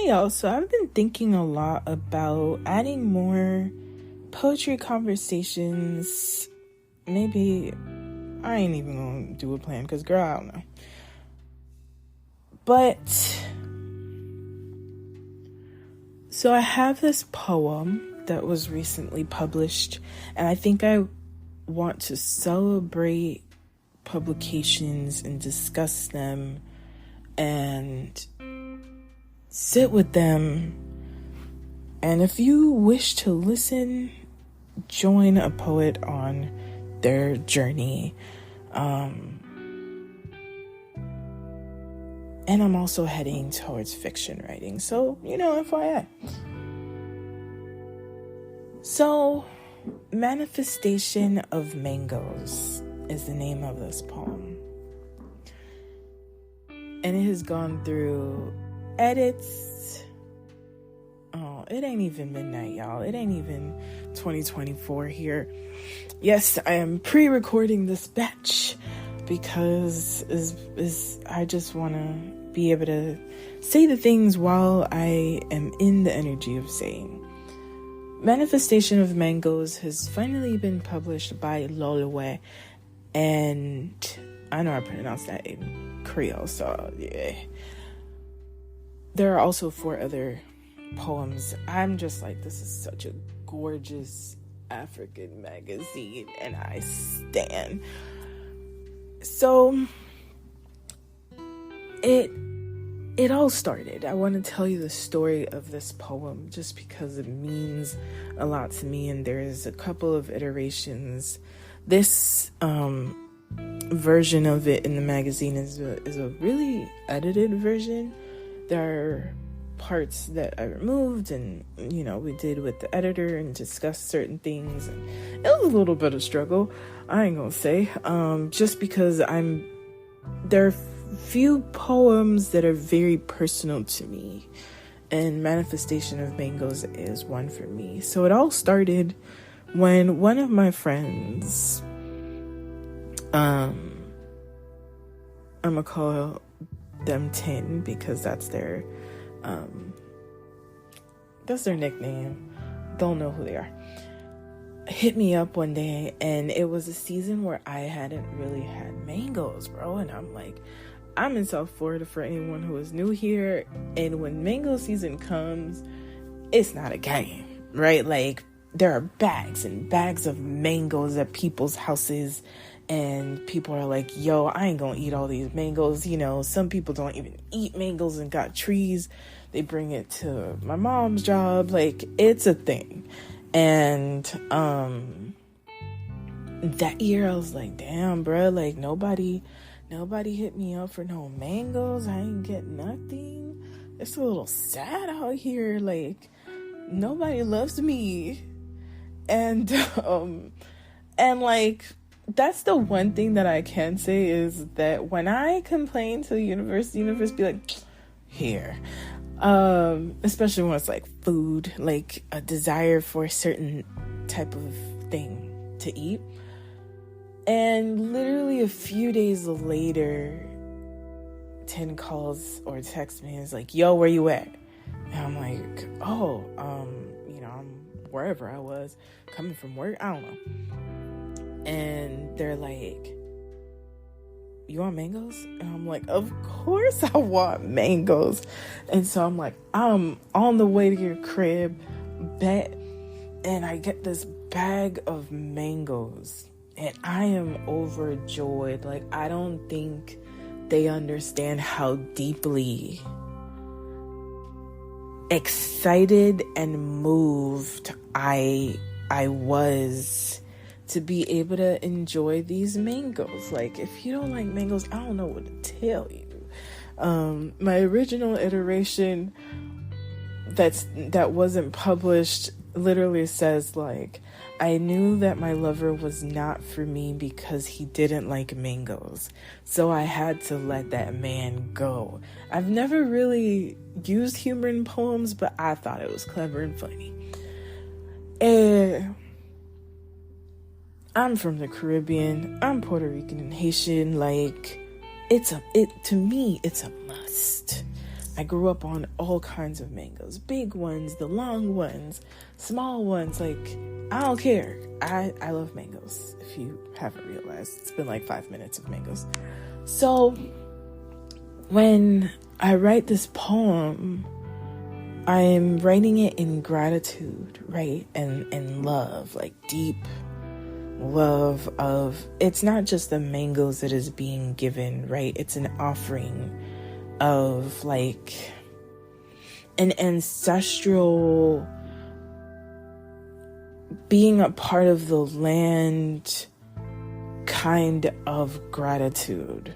Hey y'all, so I've been thinking a lot about adding more poetry conversations. Maybe I ain't even gonna do a plan because girl, I don't know. But so I have this poem that was recently published, and I think I want to celebrate publications and discuss them and sit with them. And if you wish to listen, join a poet on their journey. And I'm also heading towards fiction writing, so FYI. So, Manifestation of Mangoes is the name of this poem. And it has gone through edits. Oh, it ain't even midnight, y'all. It ain't even 2024 here. Yes, I am pre-recording this batch because I just want to be able to say the things while I am in the energy of saying. Manifestation of Mangoes has finally been published by Lolwe, and I know I pronounced that in Creole, so yeah. There are also 4 other poems. I'm just like, this is such a gorgeous African magazine, and I stan. So it all started. I want to tell you the story of this poem just because it means a lot to me, and there's a couple of iterations. This version of it in the magazine is a really edited version. There are parts that I removed and we did with the editor and discussed certain things, and it was a little bit of struggle, I ain't gonna say, just because there are few poems that are very personal to me, and Manifestation of Mangoes is one for me. So it all started when one of my friends, I'm gonna call them Tin because that's their nickname. They'll know who they are. Hit me up one day, and it was a season where I hadn't really had mangoes, bro. And I'm like, I'm in South Florida for anyone who is new here, and when mango season comes, it's not a game, right? Like, there are bags and bags of mangoes at people's houses, and people are like, yo, I ain't gonna eat all these mangoes. Some people don't even eat mangoes and got trees. They bring it to my mom's job. Like, it's a thing. And that year I was like, damn, bro, like nobody hit me up for no mangoes. I ain't get nothing. It's a little sad out here. Like, nobody loves me. And like, that's the one thing that I can say is that when I complain to the universe be like, here. Especially when it's like food, like a desire for a certain type of thing to eat. And literally a few days later, Tin calls or texts me and is like, yo, where you at? And I'm like, oh, I'm wherever I was coming from work. I don't know. And they're like, you want mangoes? And I'm like, of course I want mangoes. And so I'm like, I'm on the way to your crib, bet. And I get this bag of mangoes, and I am overjoyed. Like, I don't think they understand how deeply excited and moved I was to be able to enjoy these mangoes. Like, if you don't like mangoes, I don't know what to tell you. My original iteration that wasn't published literally says, like, I knew that my lover was not for me because he didn't like mangoes, so I had to let that man go. I've never really used humor in poems, but I thought it was clever and funny. And I'm from the Caribbean. I'm Puerto Rican and Haitian. Like, to me, it's a must. I grew up on all kinds of mangoes. Big ones, the long ones, small ones. Like, I don't care. I love mangoes, if you haven't realized. It's been like 5 minutes of mangoes. So, when I write this poem, I'm writing it in gratitude, right? And love, like deep love of, it's not just the mangoes that is being given, right? It's an offering of like an ancestral being a part of the land kind of gratitude,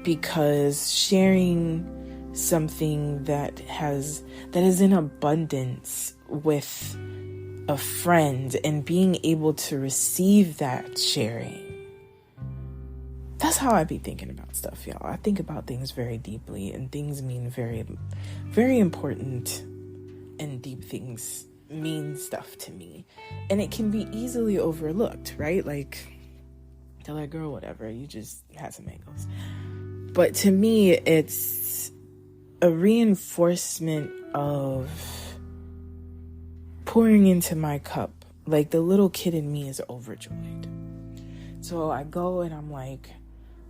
because sharing something that is in abundance with a friend and being able to receive that sharing, that's how I be thinking about stuff, y'all. I think about things very deeply, and things mean very, very important, and deep things mean stuff to me. And it can be easily overlooked, right? Like, they're like, girl, whatever, you just had some mangoes. But to me, it's a reinforcement of pouring into my cup. Like, the little kid in me is overjoyed. So I go and I'm like,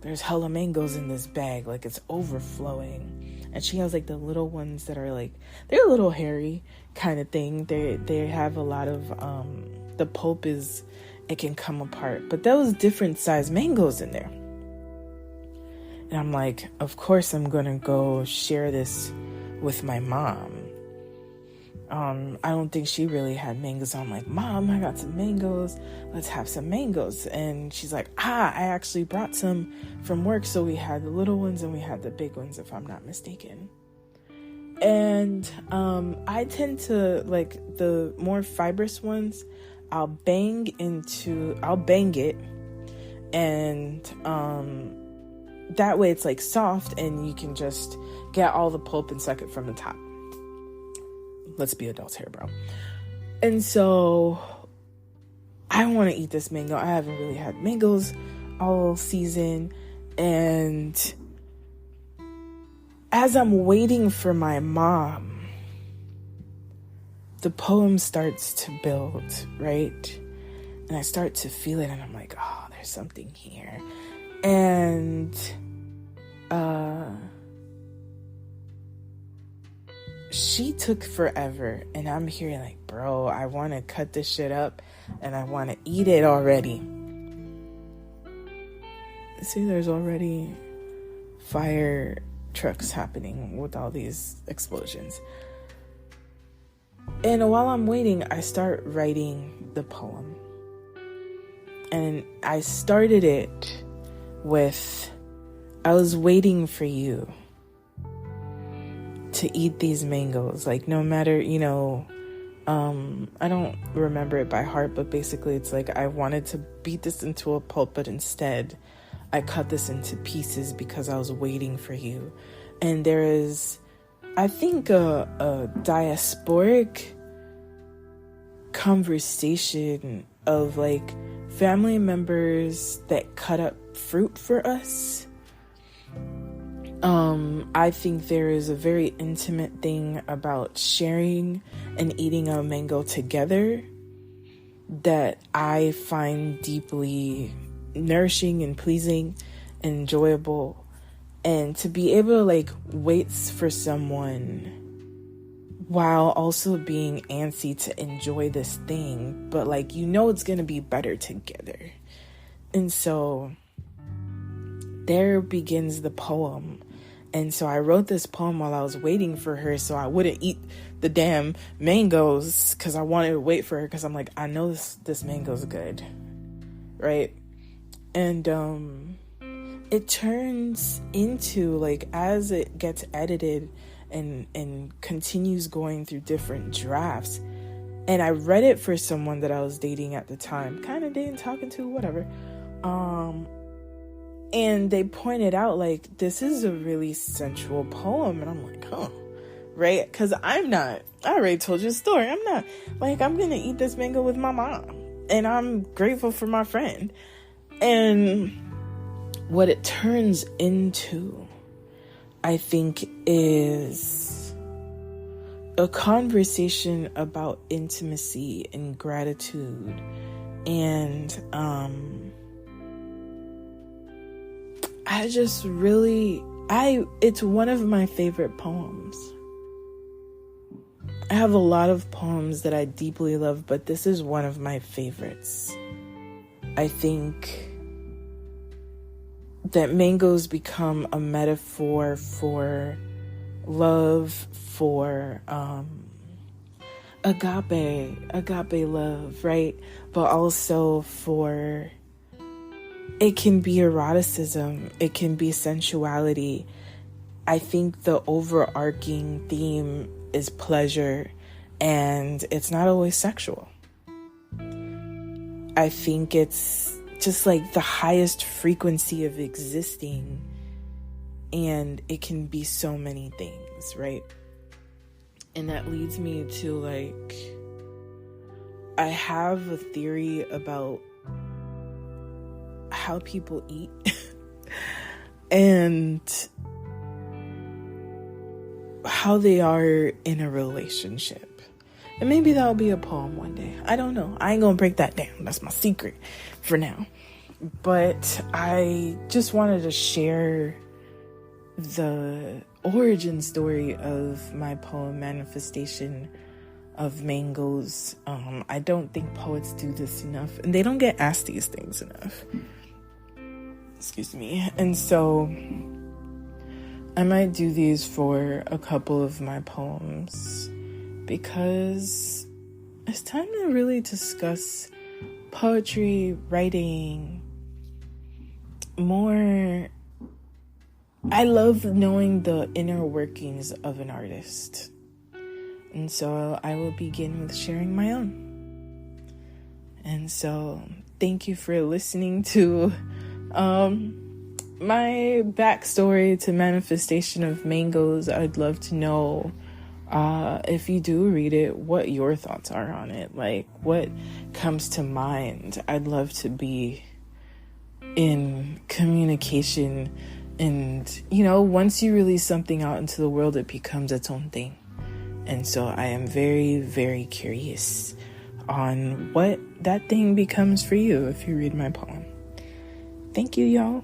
there's hella mangoes in this bag, like it's overflowing. And she has like the little ones that are like, they're a little hairy kind of thing. They have a lot of the pulp is, it can come apart, but those different size mangoes in there. And I'm like, of course I'm gonna go share this with my mom. I don't think she really had mangoes. So I'm like, Mom, I got some mangoes. Let's have some mangoes. And she's like, I actually brought some from work. So we had the little ones and we had the big ones, if I'm not mistaken. And I tend to like the more fibrous ones. I'll bang it. And that way it's like soft and you can just get all the pulp and suck it from the top. Let's be adults here, bro. And so I want to eat this mango. I haven't really had mangoes all season. And as I'm waiting for my mom, the poem starts to build, right? And I start to feel it and I'm like, oh, there's something here. And she took forever, and I'm here like, bro, I want to cut this shit up and I want to eat it already. See, there's already fire trucks happening with all these explosions. And while I'm waiting, I start writing the poem. And I started it with, I was waiting for you to eat these mangoes. Like, no matter, I don't remember it by heart, but basically it's like I wanted to beat this into a pulp, but instead I cut this into pieces because I was waiting for you. And there is, I think, a diasporic conversation of like family members that cut up fruit for us. I think there is a very intimate thing about sharing and eating a mango together that I find deeply nourishing and pleasing and enjoyable. And to be able to like wait for someone while also being antsy to enjoy this thing, but like, it's gonna be better together. And so there begins the poem. And so I wrote this poem while I was waiting for her, so I wouldn't eat the damn mangoes, because I wanted to wait for her, because I'm like, I know this mango's good, right? And it turns into, like, as it gets edited and continues going through different drafts, and I read it for someone that I was dating at the time, kind of dating, talking to, whatever, and they pointed out, like, this is a really sensual poem. And I'm like, huh, right? Because I already told you the story. I'm not, like, I'm going to eat this mango with my mom. And I'm grateful for my friend. And what it turns into I think is a conversation about intimacy and gratitude. And I just really, it's one of my favorite poems. I have a lot of poems that I deeply love, but this is one of my favorites. I think that mangoes become a metaphor for love, for agape love, right? But also for, it can be eroticism, it can be sensuality. I think the overarching theme is pleasure, and it's not always sexual. I think it's just like the highest frequency of existing, and it can be so many things, right? And that leads me to, like, I have a theory about how people eat and how they are in a relationship. And maybe that'll be a poem one day. I don't know. I ain't gonna break that down. That's my secret for now. But I just wanted to share the origin story of my poem Manifestation of Mangoes. I don't think poets do this enough, and they don't get asked these things enough. Excuse me. And so I might do these for a couple of my poems, because it's time to really discuss poetry, writing more. I love knowing the inner workings of an artist. And so I will begin with sharing my own. And so thank you for listening to my backstory to Manifestation of Mangoes. I'd love to know, if you do read it, what your thoughts are on it. Like, what comes to mind. I'd love to be in communication. And, you know, once you release something out into the world, it becomes its own thing. And so I am very, very curious on what that thing becomes for you if you read my poem. Thank you, y'all.